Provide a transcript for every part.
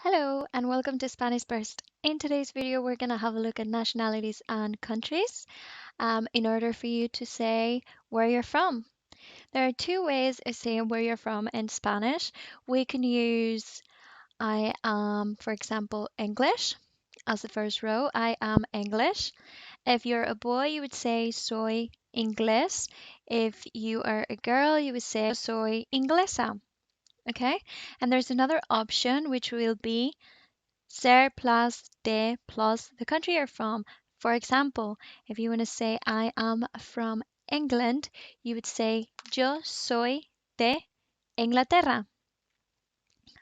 Hello and welcome to Spanish Burst. In today's video, we're going to have a look at nationalities and countries in order for you to say where you're from. There are two ways of saying where you're from in Spanish. We can use I am, for example, English as the first row. I am English. If you're a boy, you would say soy inglés. If you are a girl, you would say soy inglesa. Okay? And there's another option which will be ser plus de plus the country you're from. For example, if you want to say I am from England, you would say yo soy de Inglaterra.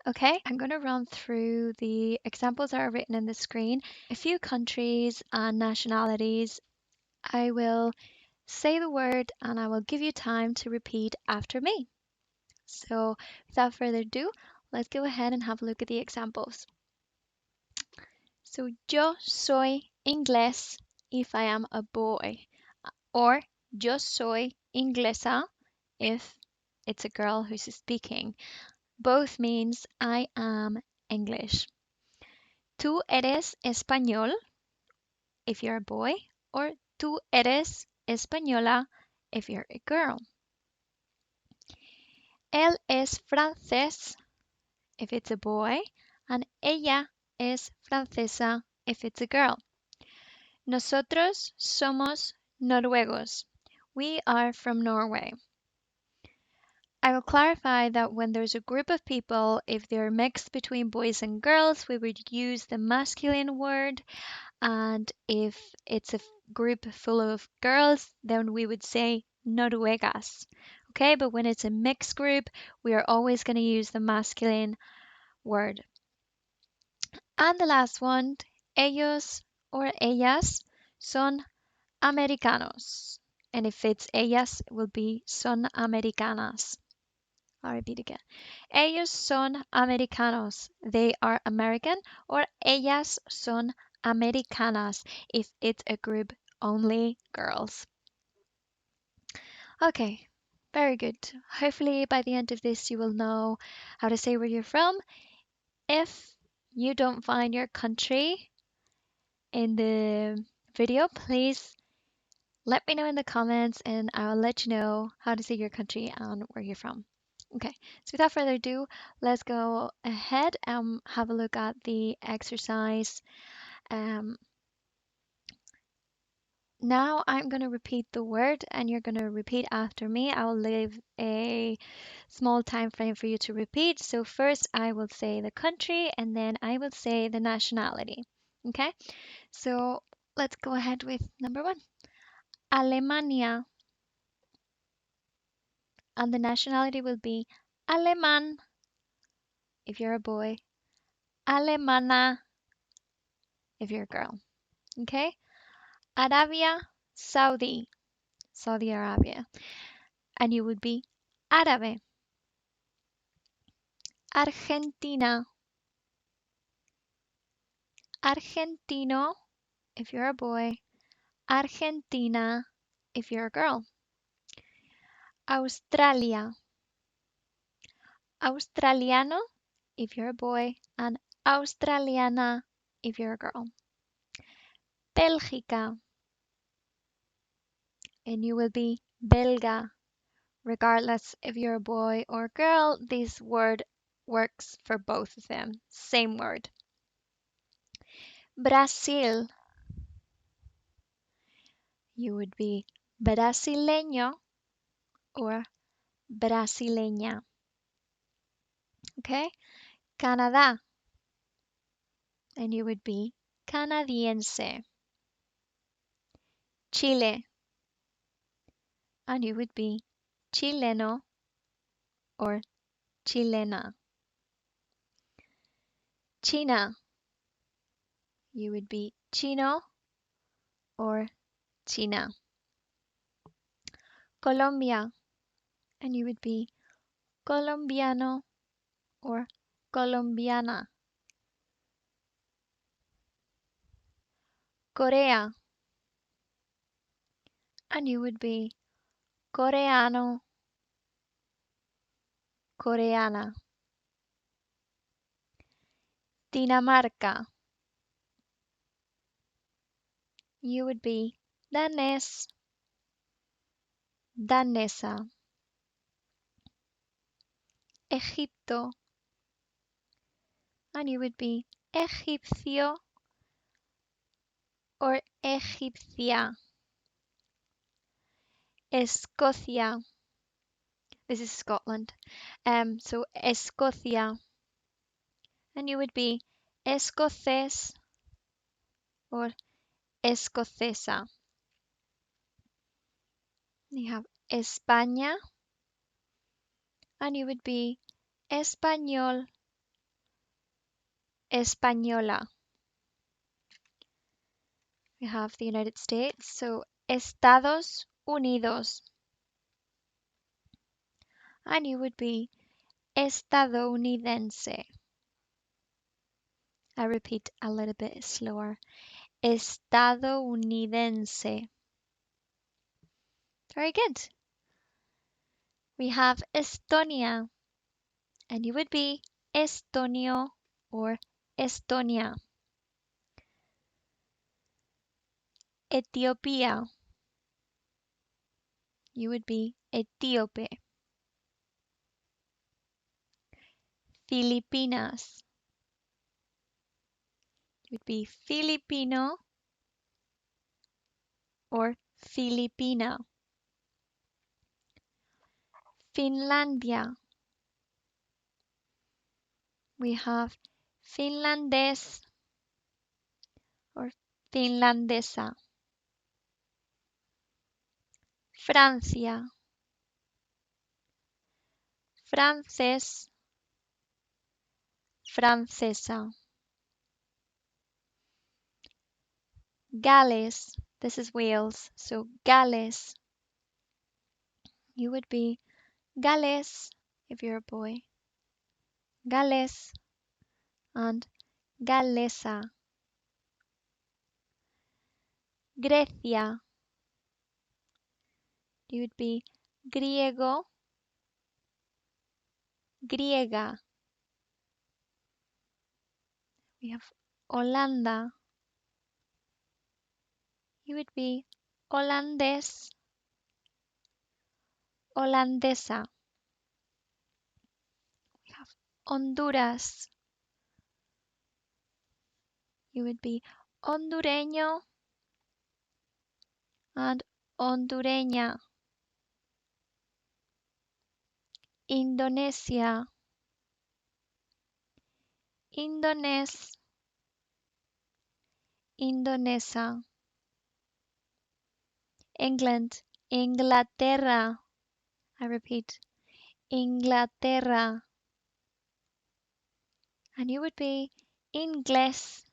Okay, I'm going to run through the examples that are written in the screen. A few countries and nationalities. I will say the word and I will give you time to repeat after me. So without further ado, let's go ahead and have a look at the examples. So yo soy inglés if I am a boy, or yo soy inglesa if it's a girl who's speaking. Both means I am English. Tú eres español if you're a boy, or tú eres española if you're a girl. Él es francés if it's a boy, and ella es francesa if it's a girl. Nosotros somos noruegos. We are from Norway. I will clarify that when there's a group of people, if they're mixed between boys and girls, we would use the masculine word. And if it's a group full of girls, then we would say noruegas. Okay, but when it's a mixed group, we are always going to use the masculine word. And the last one, ellos or ellas son americanos. And if it's ellas, it will be son americanas. I'll repeat again. Ellos son americanos. They are American. Or ellas son americanas if it's a group only girls. Okay, very good. Hopefully by the end of this you will know how to say where you're from. If you don't find your country in the video, please let me know in the comments and I'll let you know how to say your country and where you're from. Okay, so without further ado, let's go ahead and have a look at the exercise. Now I'm going to repeat the word and you're going to repeat after me. I will leave a small time frame for you to repeat. So first I will say the country and then I will say the nationality. Okay, so let's go ahead with number one. Alemania. And the nationality will be Alemán if you're a boy, Alemana if you're a girl. Okay? Arabia Saudi, Saudi Arabia. And you would be Árabe. Argentina, Argentino if you're a boy, Argentina if you're a girl. Australia, Australiano if you're a boy, and Australiana if you're a girl. Bélgica, and you will be belga. Regardless if you're a boy or girl, this word works for both of them. Same word. Brasil, you would be brasileño or brasileña. Okay? Canadá, and you would be canadiense. Chile, and you would be chileno or chilena. China, you would be chino or china. Colombia, and you would be colombiano or colombiana. Korea, and you would be coreano, coreana. Dinamarca. You would be Danes, danesa. Egipto, and you would be egipcio or egipcia. Escocia, this is Scotland. So Escocia, and you would be escocés or escocesa. You have España, and you would be español, española. We have the United States, so Estados Unidos, and you would be estadounidense. I repeat a little bit slower. Estadounidense. Very good. We have Estonia, and you would be Estonio or Estonia. Ethiopia, you would be Etíope. Filipinas, you would be Filipino or Filipina. Finlandia, we have Finlandés or Finlandesa. Francia, francés, francesa. Gales, this is Wales, so Gales, you would be Gales if you're a boy. Gales and Galesa. Grecia, you would be griego, griega. We have Holanda, you would be holandés, holandesa. We have Honduras, you would be hondureño and hondureña. Indonesia, indonés, indonesa. England, Inglaterra. I repeat, Inglaterra. And you would be inglés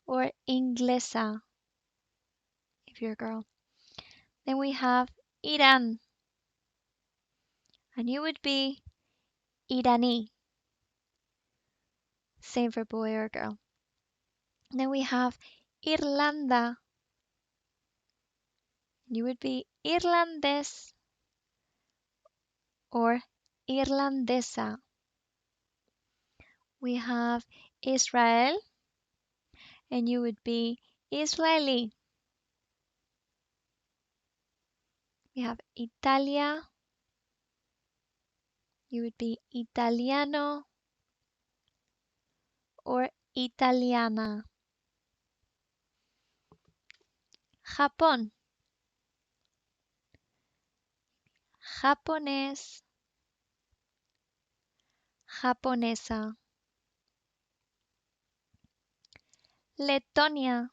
or inglesa if you're a girl. Then we have Iran, and you would be Irani. Same for boy or girl. Then we have Irlanda, and you would be Irlandés or Irlandesa. We have Israel, and you would be Israeli. We have Italia, you would be Italiano or Italiana. Japón, japonés, japonesa. Letonia,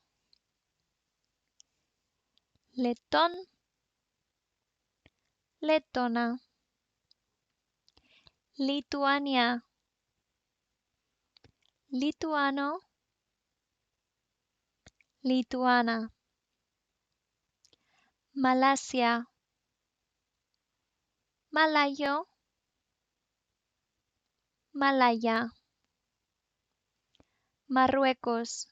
letón, letona. Lituania, lituano, lituana. Malasia, malayo, malaya. Marruecos,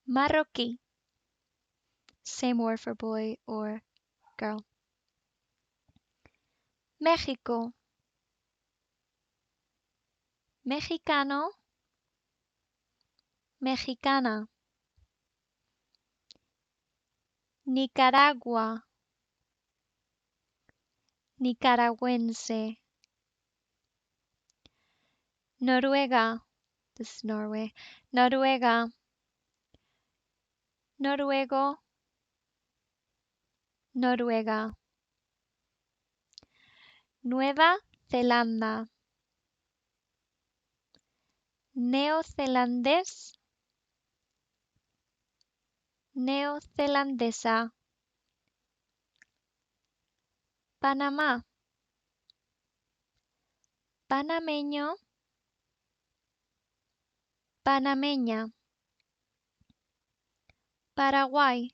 marroquí. Same word for boy or girl. México, Mexicano, mexicana. Nicaragua, nicaragüense. Noruega, this is Norway. Noruega, noruego, Noruega. Nueva Zelanda, neozelandés, neozelandesa. Panamá, panameño, panameña. Paraguay,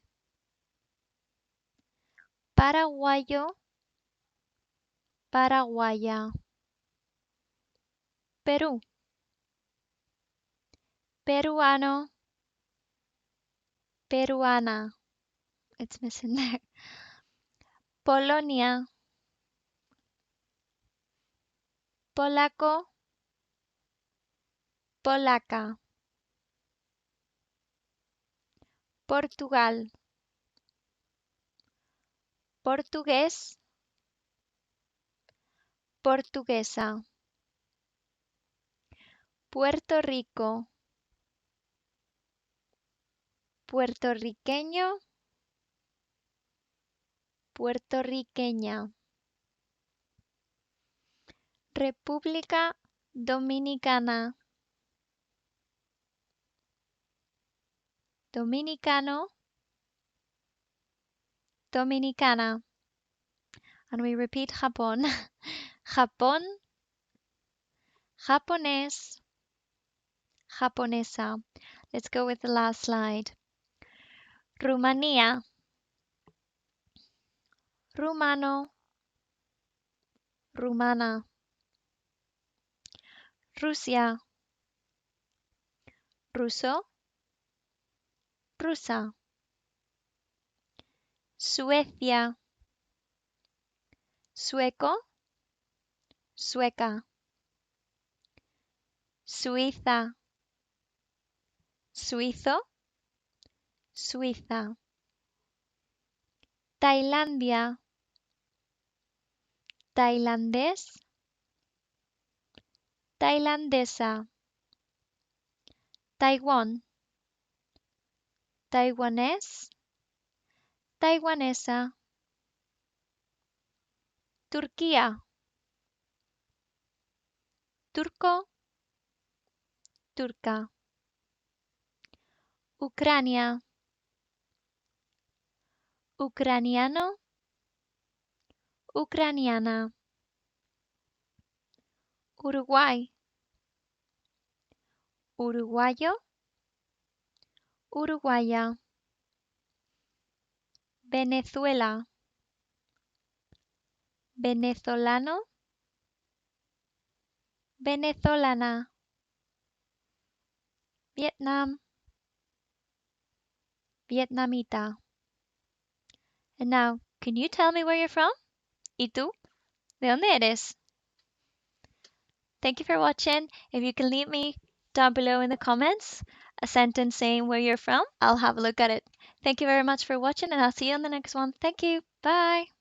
paraguayo, paraguaya. Perú, peruano, peruana. It's missing there. Polonia, polaco, polaca. Portugal, portugués, portuguesa. Puerto Rico, puertorriqueño, puertorriqueña. República Dominicana, dominicano, dominicana. And we repeat Japón, Japón, japonés, japonesa. Let's go with the last slide. Rumania, rumano, rumana. Rusia, ruso, rusa. Suecia, sueco, sueca. Suiza, suizo, suiza. Tailandia, tailandés, tailandesa. Taiwán, taiwanés, taiwanesa. Turquía, turco, turca. Ucrania, ucraniano, ucraniana. Uruguay, uruguayo, uruguaya. Venezuela, venezolano, venezolana. Vietnam, vietnamita. And now, can you tell me where you're from? ¿Y tú? ¿De dónde eres? Thank you for watching. If you can leave me down below in the comments a sentence saying where you're from, I'll have a look at it. Thank you very much for watching, and I'll see you on the next one. Thank you. Bye.